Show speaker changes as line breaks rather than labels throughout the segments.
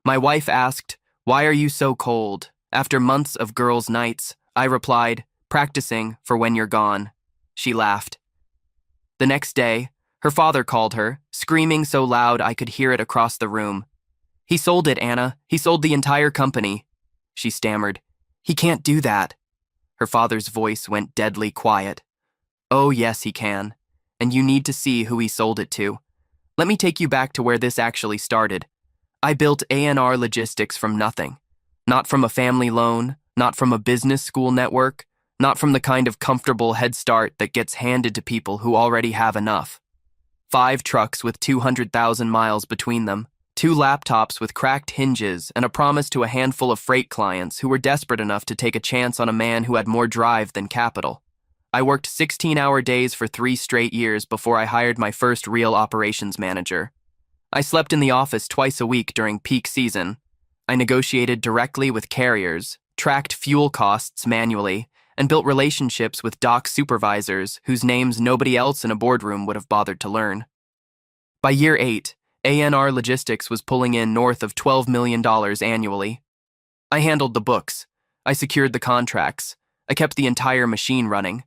My wife asked, "Why are you so cold?" After months of girls' nights, I replied, "Practicing for when you're gone." She laughed. The next day, her father called her, screaming so loud I could hear it across the room. "He sold it, Anna. He sold the entire company." She stammered. "He can't do that." Her father's voice went deadly quiet. "Oh, yes, he can. And you need to see who he sold it to. Let me take you back to where this actually started. I built A&R Logistics from nothing. Not from a family loan, not from a business school network, not from the kind of comfortable head start that gets handed to people who already have enough. 5 trucks with 200,000 miles between them, 2 laptops with cracked hinges, and a promise to a handful of freight clients who were desperate enough to take a chance on a man who had more drive than capital. I worked 16-hour days for 3 straight years before I hired my first real operations manager. I slept in the office twice a week during peak season. I negotiated directly with carriers, tracked fuel costs manually, and built relationships with dock supervisors whose names nobody else in a boardroom would have bothered to learn. By year 8, A&R Logistics was pulling in north of $12 million annually. I handled the books. I secured the contracts. I kept the entire machine running.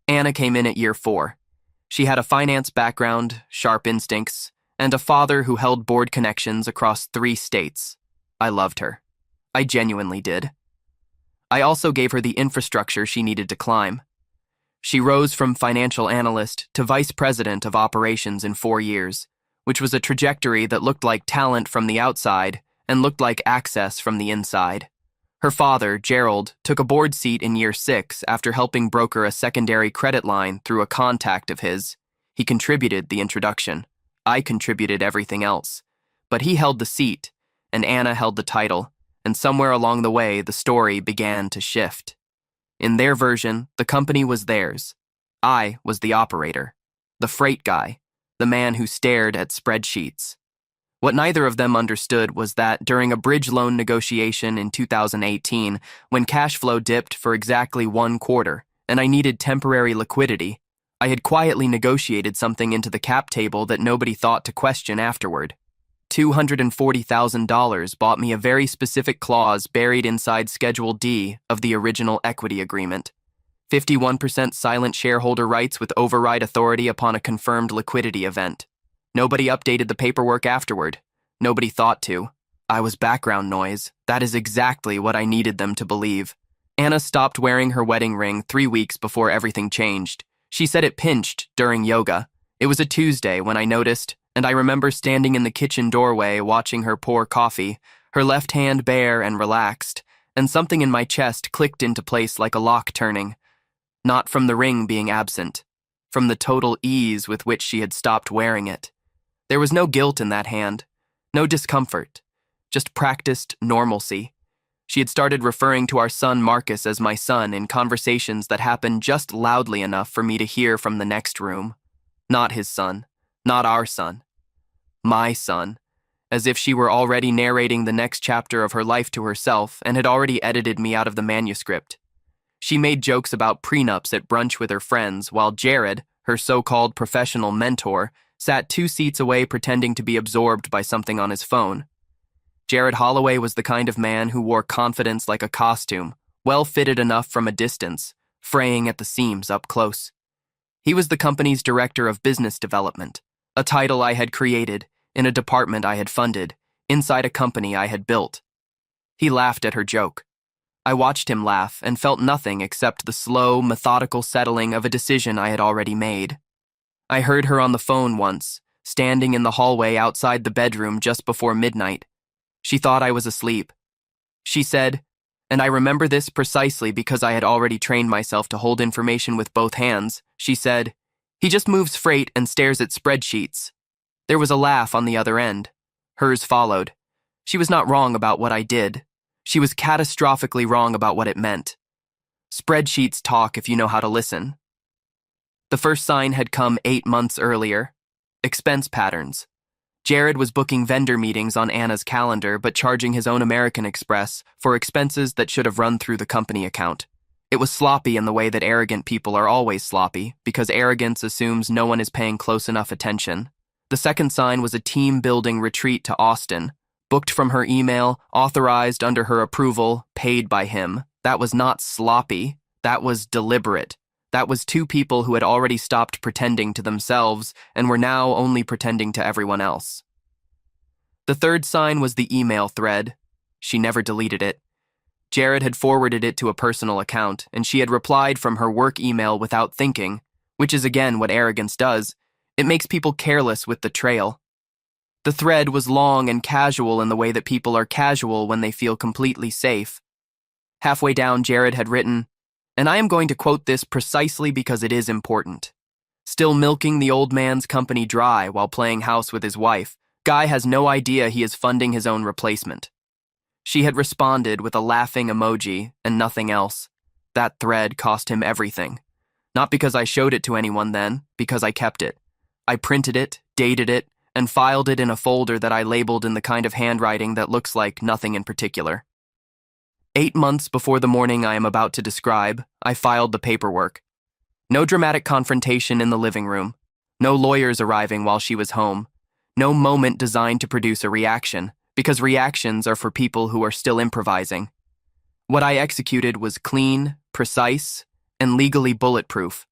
Anna came in at year 4. She had a finance background, sharp instincts, and a father who held board connections across 3 states. I loved her. I genuinely did. I also gave her the infrastructure she needed to climb. She rose from financial analyst to vice president of operations in 4 years, which was a trajectory that looked like talent from the outside and looked like access from the inside. Her father, Gerald, took a board seat in year 6 after helping broker a secondary credit line through a contact of his. He contributed the introduction. I contributed everything else. But he held the seat, and Anna held the title, and somewhere along the way, the story began to shift. In their version, the company was theirs. I was the operator, the freight guy, the man who stared at spreadsheets. What neither of them understood was that during a bridge loan negotiation in 2018, when cash flow dipped for exactly 1 quarter, and I needed temporary liquidity, I had quietly negotiated something into the cap table that nobody thought to question afterward. $240,000 bought me a very specific clause buried inside Schedule D of the original equity agreement. 51% silent shareholder rights with override authority upon a confirmed liquidity event. Nobody updated the paperwork afterward. Nobody thought to. I was background noise. That is exactly what I needed them to believe. Anna stopped wearing her wedding ring 3 weeks before everything changed. She said it pinched during yoga. It was a Tuesday when I noticed, and I remember standing in the kitchen doorway watching her pour coffee, her left hand bare and relaxed, and something in my chest clicked into place like a lock turning. Not from the ring being absent, from the total ease with which she had stopped wearing it. There was no guilt in that hand, no discomfort, just practiced normalcy. She had started referring to our son Marcus as my son in conversations that happened just loudly enough for me to hear from the next room. Not his son, not our son. My son, as if she were already narrating the next chapter of her life to herself and had already edited me out of the manuscript. She made jokes about prenups at brunch with her friends, while Jared, her so-called professional mentor, sat 2 seats away pretending to be absorbed by something on his phone. Jared Holloway was the kind of man who wore confidence like a costume, well fitted enough from a distance, fraying at the seams up close. He was the company's director of business development, a title I had created, in a department I had funded, inside a company I had built. He laughed at her joke. I watched him laugh and felt nothing except the slow, methodical settling of a decision I had already made. I heard her on the phone once, standing in the hallway outside the bedroom just before midnight. She thought I was asleep. She said, and I remember this precisely because I had already trained myself to hold information with both hands, she said, "He just moves freight and stares at spreadsheets." There was a laugh on the other end. Hers followed. She was not wrong about what I did. She was catastrophically wrong about what it meant. Spreadsheets talk if you know how to listen. The first sign had come 8 months earlier. Expense patterns. Jared was booking vendor meetings on Anna's calendar but charging his own American Express for expenses that should have run through the company account. It was sloppy in the way that arrogant people are always sloppy, because arrogance assumes no one is paying close enough attention. The second sign was a team-building retreat to Austin, Booked from her email, authorized under her approval, paid by him. That was not sloppy. That was deliberate. That was two people who had already stopped pretending to themselves and were now only pretending to everyone else. The third sign was the email thread. She never deleted it. Jared had forwarded it to a personal account, and she had replied from her work email without thinking, which is again what arrogance does. It makes people careless with the trail. The thread was long and casual in the way that people are casual when they feel completely safe. Halfway down, Jared had written, and I am going to quote this precisely because it is important. Still milking the old man's company dry while playing house with his wife. Guy has no idea he is funding his own replacement. She had responded with a laughing emoji and nothing else. That thread cost him everything. Not because I showed it to anyone then, because I kept it. I printed it, dated it, and filed it in a folder that I labeled in the kind of handwriting that looks like nothing in particular. 8 months before the morning I am about to describe, I filed the paperwork. No dramatic confrontation in the living room. No lawyers arriving while she was home. No moment designed to produce a reaction, because reactions are for people who are still improvising. What I executed was clean, precise, and legally bulletproof.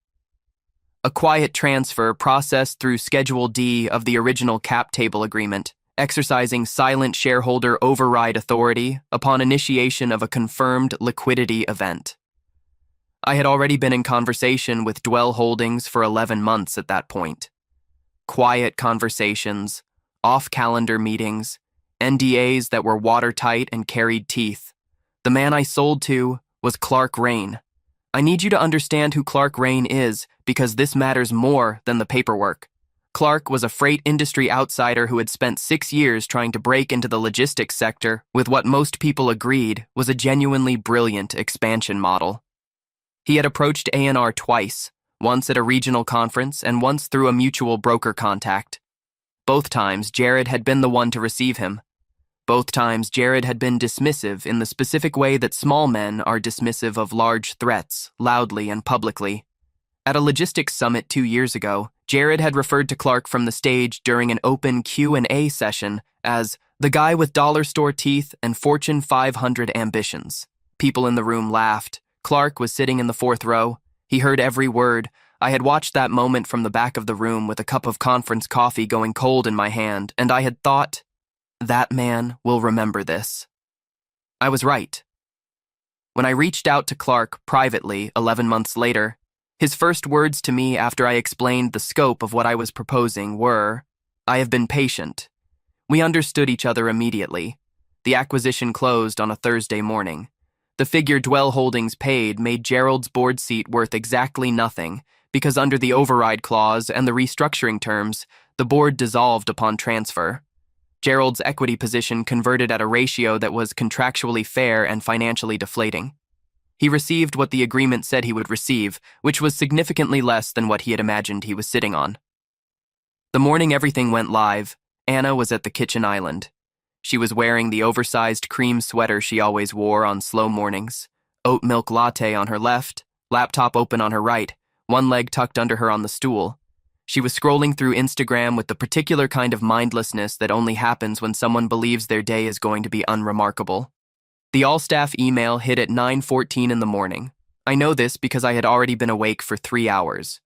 A quiet transfer processed through Schedule D of the original cap table agreement, exercising silent shareholder override authority upon initiation of a confirmed liquidity event. I had already been in conversation with Dwell Holdings for 11 months at that point. Quiet conversations, off-calendar meetings, NDAs that were watertight and carried teeth. The man I sold to was Clark Rain. I need you to understand who Clark Rain is because this matters more than the paperwork. Clark was a freight industry outsider who had spent 6 years trying to break into the logistics sector with what most people agreed was a genuinely brilliant expansion model. He had approached A&R twice, once at a regional conference and once through a mutual broker contact. Both times, Jared had been the one to receive him. Both times, Jared had been dismissive in the specific way that small men are dismissive of large threats, loudly and publicly. At a logistics summit 2 years ago, Jared had referred to Clark from the stage during an open Q&A session as the guy with dollar store teeth and Fortune 500 ambitions. People in the room laughed. Clark was sitting in the 4th row. He heard every word. I had watched that moment from the back of the room with a cup of conference coffee going cold in my hand, and I had thought, that man will remember this. I was right. When I reached out to Clark privately 11 months later, his first words to me after I explained the scope of what I was proposing were, I have been patient. We understood each other immediately. The acquisition closed on a Thursday morning. The figure Dwell Holdings paid made Gerald's board seat worth exactly nothing because under the override clause and the restructuring terms, the board dissolved upon transfer. Gerald's equity position converted at a ratio that was contractually fair and financially deflating. He received what the agreement said he would receive, which was significantly less than what he had imagined he was sitting on. The morning everything went live, Anna was at the kitchen island. She was wearing the oversized cream sweater she always wore on slow mornings, oat milk latte on her left, laptop open on her right, one leg tucked under her on the stool. She was scrolling through Instagram with the particular kind of mindlessness that only happens when someone believes their day is going to be unremarkable. The all-staff email hit at 9:14 in the morning. I know this because I had already been awake for 3 hours.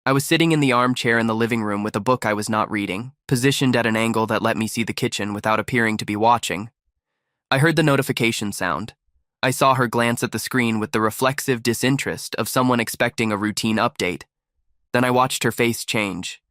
I was sitting in the armchair in the living room with a book I was not reading, positioned at an angle that let me see the kitchen without appearing to be watching. I heard the notification sound. I saw her glance at the screen with the reflexive disinterest of someone expecting a routine update. Then I watched her face change.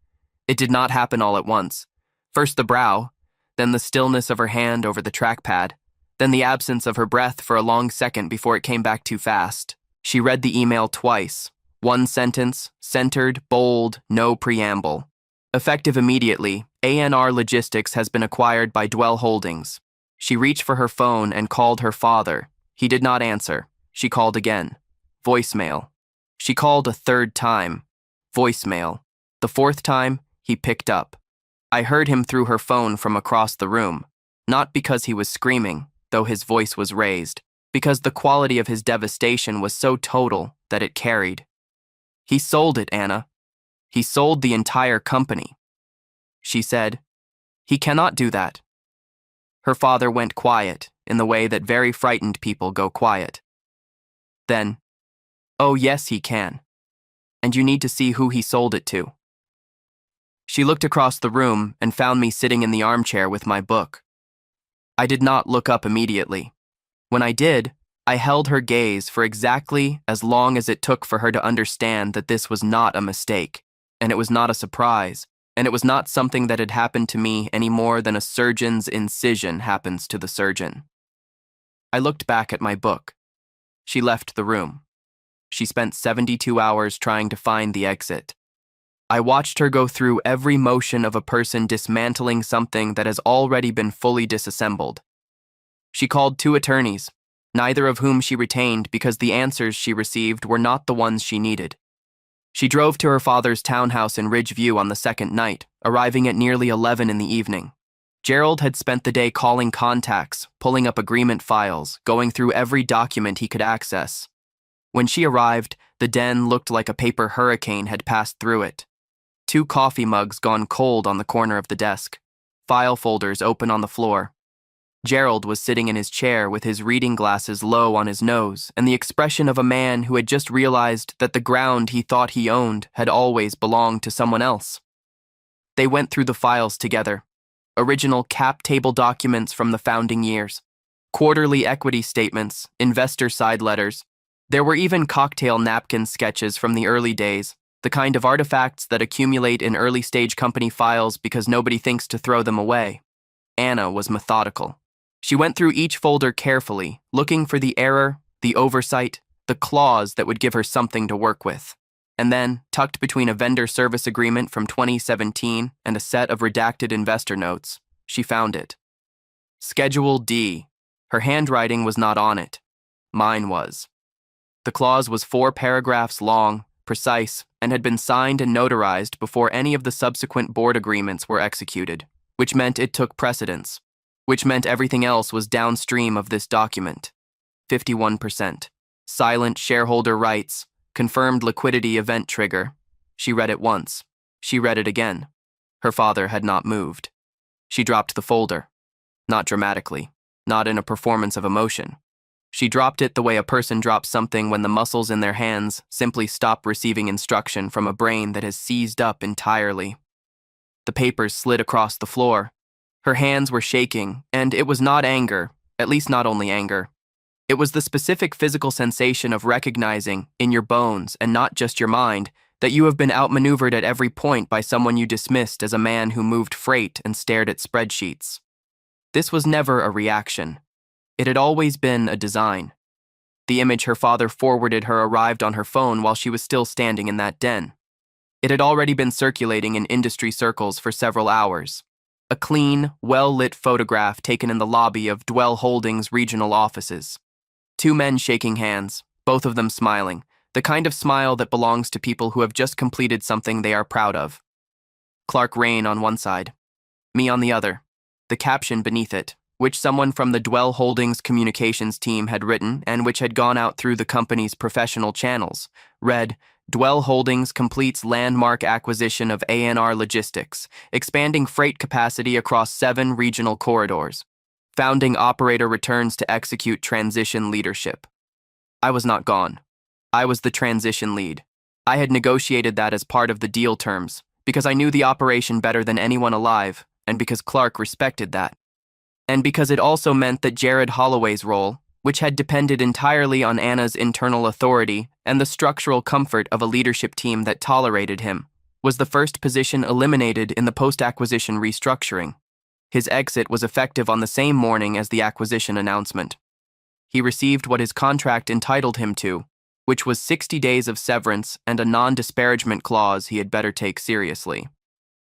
It did not happen all at once. First the brow, then the stillness of her hand over the trackpad, then the absence of her breath for a long second before it came back too fast. She read the email twice. One sentence, centered, bold, no preamble. Effective immediately, A&R Logistics has been acquired by Dwell Holdings. She reached for her phone and called her father. He did not answer. She called again. Voicemail. She called a 3rd time. Voicemail. The 4th time, he picked up. I heard him through her phone from across the room, not because he was screaming, though his voice was raised, because the quality of his devastation was so total that it carried. He sold it, Anna. He sold the entire company. She said, he cannot do that. Her father went quiet, in the way that very frightened people go quiet. Then, "Oh yes, he can. And you need to see who he sold it to." She looked across the room and found me sitting in the armchair with my book. I did not look up immediately. When I did, I held her gaze for exactly as long as it took for her to understand that this was not a mistake, and it was not a surprise, and it was not something that had happened to me any more than a surgeon's incision happens to the surgeon. I looked back at my book. She left the room. She spent 72 hours trying to find the exit. I watched her go through every motion of a person dismantling something that has already been fully disassembled. She called 2 attorneys, neither of whom she retained because the answers she received were not the ones she needed. She drove to her father's townhouse in Ridgeview on the second night, arriving at nearly 11 in the evening. Gerald had spent the day calling contacts, pulling up agreement files, going through every document he could access. When she arrived, the den looked like a paper hurricane had passed through it. 2 coffee mugs gone cold on the corner of the desk, file folders open on the floor. Gerald was sitting in his chair with his reading glasses low on his nose and the expression of a man who had just realized that the ground he thought he owned had always belonged to someone else. They went through the files together. Original cap table documents from the founding years, quarterly equity statements, investor side letters. There were even cocktail napkin sketches from the early days, the kind of artifacts that accumulate in early-stage company files because nobody thinks to throw them away. Anna was methodical. She went through each folder carefully, looking for the error, the oversight, the clause that would give her something to work with. And then, tucked between a vendor service agreement from 2017 and a set of redacted investor notes, she found it. Schedule D. Her handwriting was not on it. Mine was. The clause was 4 paragraphs long, precise, and had been signed and notarized before any of the subsequent board agreements were executed, which meant it took precedence, which meant everything else was downstream of this document. 51%. Silent shareholder rights. Confirmed liquidity event trigger. She read it once. She read it again. Her father had not moved. She dropped the folder. Not dramatically. Not in a performance of emotion. She dropped it the way a person drops something when the muscles in their hands simply stop receiving instruction from a brain that has seized up entirely. The papers slid across the floor. Her hands were shaking, and it was not anger, at least not only anger. It was the specific physical sensation of recognizing, in your bones and not just your mind, that you have been outmaneuvered at every point by someone you dismissed as a man who moved freight and stared at spreadsheets. This was never a reaction. It had always been a design. The image her father forwarded her arrived on her phone while she was still standing in that den. It had already been circulating in industry circles for several hours. A clean, well-lit photograph taken in the lobby of Dwell Holdings regional offices. 2 men shaking hands, both of them smiling, the kind of smile that belongs to people who have just completed something they are proud of. Clark Rain on one side, me on the other. The caption beneath it, which someone from the Dwell Holdings communications team had written and which had gone out through the company's professional channels, read, "Dwell Holdings completes landmark acquisition of ANR Logistics, expanding freight capacity across 7 regional corridors. Founding operator returns to execute transition leadership." I was not gone. I was the transition lead. I had negotiated that as part of the deal terms, because I knew the operation better than anyone alive, and because Clark respected that. And because it also meant that Jared Holloway's role, which had depended entirely on Anna's internal authority and the structural comfort of a leadership team that tolerated him, was the first position eliminated in the post-acquisition restructuring. His exit was effective on the same morning as the acquisition announcement. He received what his contract entitled him to, which was 60 days of severance and a non-disparagement clause he had better take seriously.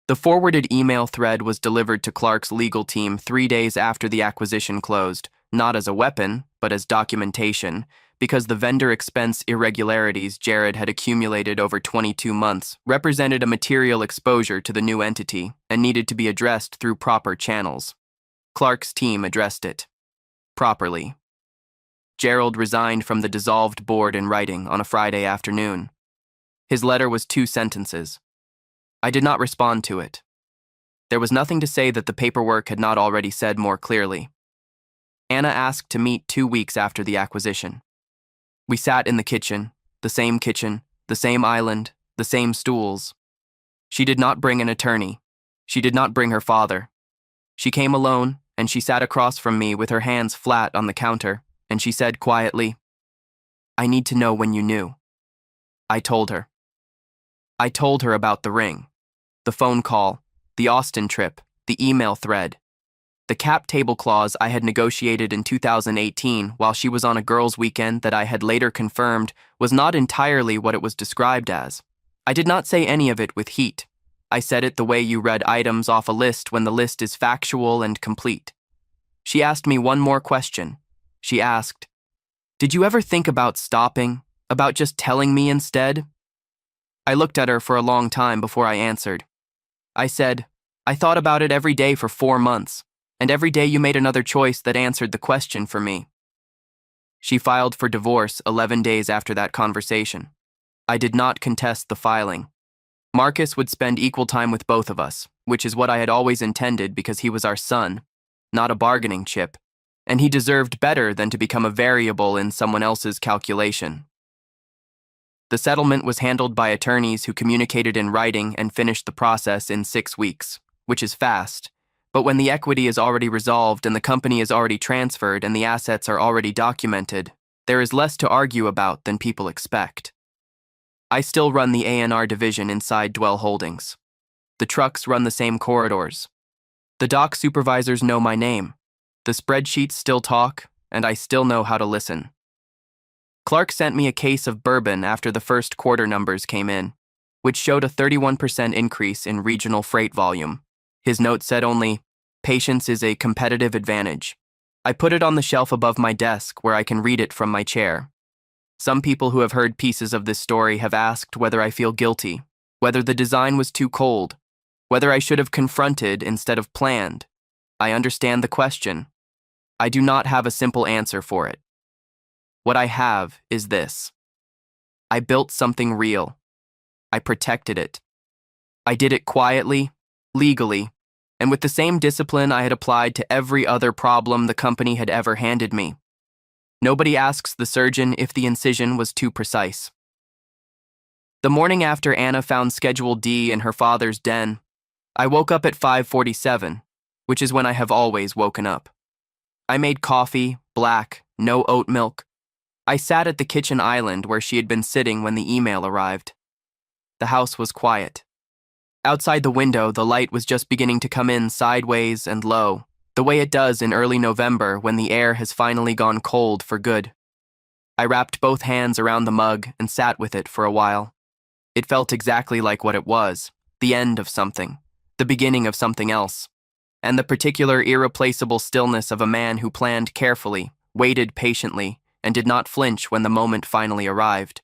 The forwarded email thread was delivered to Clark's legal team 3 days after the acquisition closed, not as a weapon, but as documentation, because the vendor expense irregularities Jared had accumulated over 22 months represented a material exposure to the new entity and needed to be addressed through proper channels. Clark's team addressed it. Properly. Gerald resigned from the dissolved board in writing on a Friday afternoon. His letter was 2 sentences. I did not respond to it. There was nothing to say that the paperwork had not already said more clearly. Anna asked to meet 2 weeks after the acquisition. We sat in the kitchen, the same island, the same stools. She did not bring an attorney. She did not bring her father. She came alone, and she sat across from me with her hands flat on the counter, and she said quietly, "I need to know when you knew." I told her. I told her about the ring, the phone call, the Austin trip, the email thread. The cap table clause I had negotiated in 2018 while she was on a girls' weekend that I had later confirmed was not entirely what it was described as. I did not say any of it with heat. I said it the way you read items off a list when the list is factual and complete. She asked me one more question. She asked, "Did you ever think about stopping, about just telling me instead?" I looked at her for a long time before I answered. I said, "I thought about it every day for 4 months. And every day you made another choice that answered the question for me." She filed for divorce 11 days after that conversation. I did not contest the filing. Marcus would spend equal time with both of us, which is what I had always intended because he was our son, not a bargaining chip, and he deserved better than to become a variable in someone else's calculation. The settlement was handled by attorneys who communicated in writing and finished the process in 6 weeks, which is fast. But when the equity is already resolved and the company is already transferred and the assets are already documented, there is less to argue about than people expect. I still run the A&R division inside Dwell Holdings. The trucks run the same corridors. The dock supervisors know my name. The spreadsheets still talk, and I still know how to listen. Clark sent me a case of bourbon after the first quarter numbers came in, which showed a 31% increase in regional freight volume. His note said only, "Patience is a competitive advantage." I put it on the shelf above my desk where I can read it from my chair. Some people who have heard pieces of this story have asked whether I feel guilty, whether the design was too cold, whether I should have confronted instead of planned. I understand the question. I do not have a simple answer for it. What I have is this. I built something real. I protected it. I did it quietly, legally, and with the same discipline I had applied to every other problem the company had ever handed me. Nobody asks the surgeon if the incision was too precise. The morning after Anna found Schedule D in her father's den, I woke up at 5:47, which is when I have always woken up. I made coffee, black, no oat milk. I sat at the kitchen island where she had been sitting when the email arrived. The house was quiet. Outside the window, the light was just beginning to come in sideways and low, the way it does in early November when the air has finally gone cold for good. I wrapped both hands around the mug and sat with it for a while. It felt exactly like what it was, the end of something, the beginning of something else, and the particular irreplaceable stillness of a man who planned carefully, waited patiently, and did not flinch when the moment finally arrived.